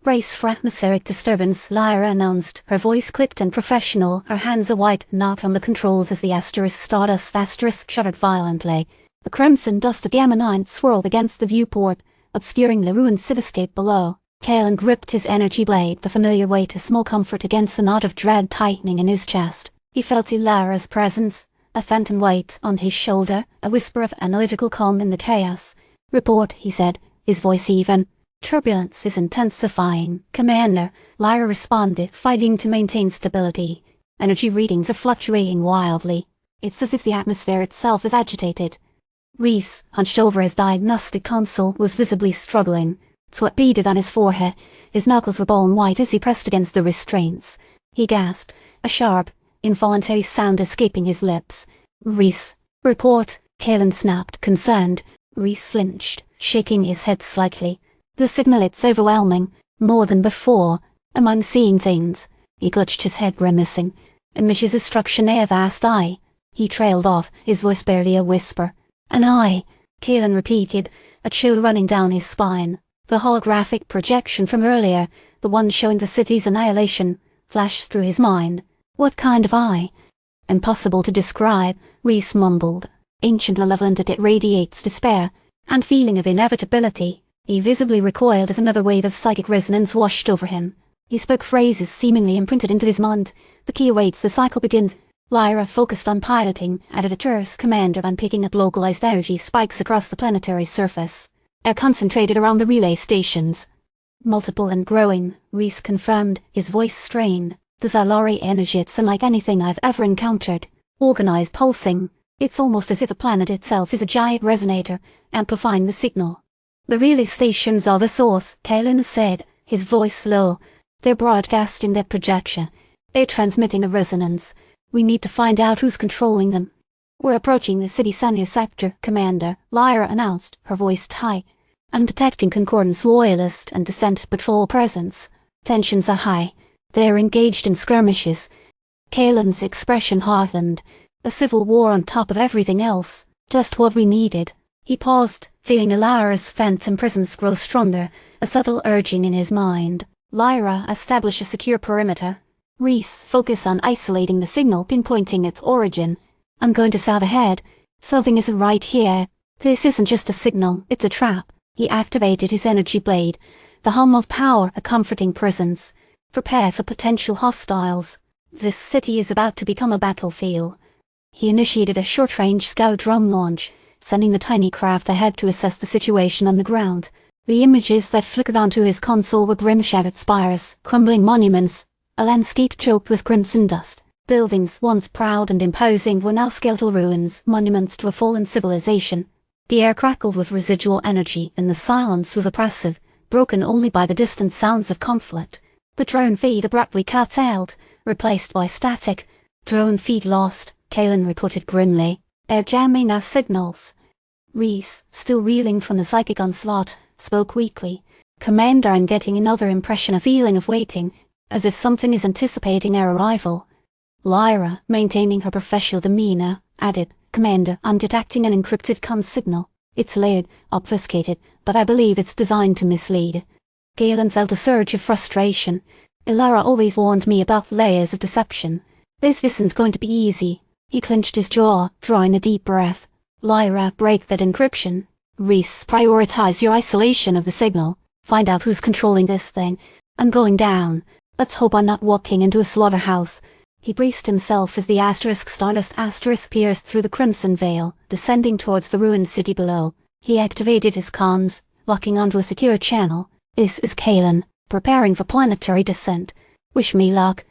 Brace for atmospheric disturbance, Lyra announced, her voice clipped and professional, her hands a white knot on the controls as the Stardust shuddered violently. The crimson dust of the Ammonite swirled against the viewport, obscuring the ruined cityscape below. Kaelen gripped his energy blade, the familiar weight a small comfort against the knot of dread tightening in his chest. He felt Lyra's presence, a phantom weight on his shoulder, a whisper of analytical calm in the chaos. "Report," he said, his voice even. "Turbulence is intensifying, Commander," Lyra responded, fighting to maintain stability. "Energy readings are fluctuating wildly. It's as if the atmosphere itself is agitated." Rhys, hunched over his diagnostic console, was visibly struggling. Sweat beaded on his forehead, his knuckles were bone white as he pressed against the restraints. He gasped, a sharp, involuntary sound escaping his lips. "Rhys, report," Kaelen snapped, concerned. Rhys flinched, shaking his head slightly. "The signal, it's overwhelming, more than before. Am I seeing things?" He clutched his head, grimacing. "Emissions destruction a vast eye." He trailed off, his voice barely a whisper. "An eye," Kaelen repeated, a chill running down his spine. The holographic projection from earlier, the one showing the city's annihilation, flashed through his mind. "What kind of eye?" "Impossible to describe," Rhys mumbled. "Ancient malevolent, it radiates despair and feeling of inevitability." He visibly recoiled as another wave of psychic resonance washed over him. He spoke phrases seemingly imprinted into his mind. "The key awaits, the cycle begins." Lyra, focused on piloting, added a terse command on picking up localized energy spikes across the planetary surface. "Are concentrated around the relay stations." "Multiple and growing," Rhys confirmed, his voice strained. "The Zalari energy, it's unlike anything I've ever encountered. Organized, pulsing. It's almost as if the planet itself is a giant resonator, amplifying the signal." "The relay stations are the source," Kaelen said, his voice low. "They're broadcasting their projection. They're transmitting a resonance. We need to find out who's controlling them." "We're approaching the city center sector, Commander," Lyra announced, her voice tight. "I'm detecting Concordance Loyalist and Dissent patrol presence. Tensions are high. They're engaged in skirmishes." Kaelen's expression hardened. A civil war on top of everything else. Just what we needed. He paused, feeling Lyra's phantom presence grow stronger, a subtle urging in his mind. "Lyra, establish a secure perimeter." Rhys, focus on isolating the signal, pinpointing its origin. "I'm going to south ahead. Something isn't right here. This isn't just a signal, it's a trap." He activated his energy blade, the hum of power a comforting presence. "Prepare for potential hostiles. This city is about to become a battlefield." He initiated a short-range scout drone launch, sending the tiny craft ahead to assess the situation on the ground. The images that flickered onto his console were grim shattered spires, crumbling monuments, a landscape choked with crimson dust. Buildings once proud and imposing were now skeletal ruins, monuments to a fallen civilization. The air crackled with residual energy, and the silence was oppressive, broken only by the distant sounds of conflict. The drone feed abruptly cut out, replaced by static. "Drone feed lost," Kaelen reported grimly. "They're jamming our signals." Rhys, still reeling from the psychic onslaught, spoke weakly. "Commander, I'm getting another impression, a feeling of waiting, as if something is anticipating our arrival." Lyra, maintaining her professional demeanor, added, "Commander, I'm detecting an encrypted comm signal. It's layered, obfuscated, but I believe it's designed to mislead." Kaelen felt a surge of frustration. Lyra always warned me about layers of deception. This isn't going to be easy. He clenched his jaw, drawing a deep breath. "Lyra, break that encryption." "Rhys, prioritize your isolation of the signal. Find out who's controlling this thing. I'm going down. Let's hope I'm not walking into a slaughterhouse." He braced himself as the Stardust pierced through the crimson veil, descending towards the ruined city below. He activated his comms, locking onto a secure channel. "This is Kaelen, preparing for planetary descent. Wish me luck."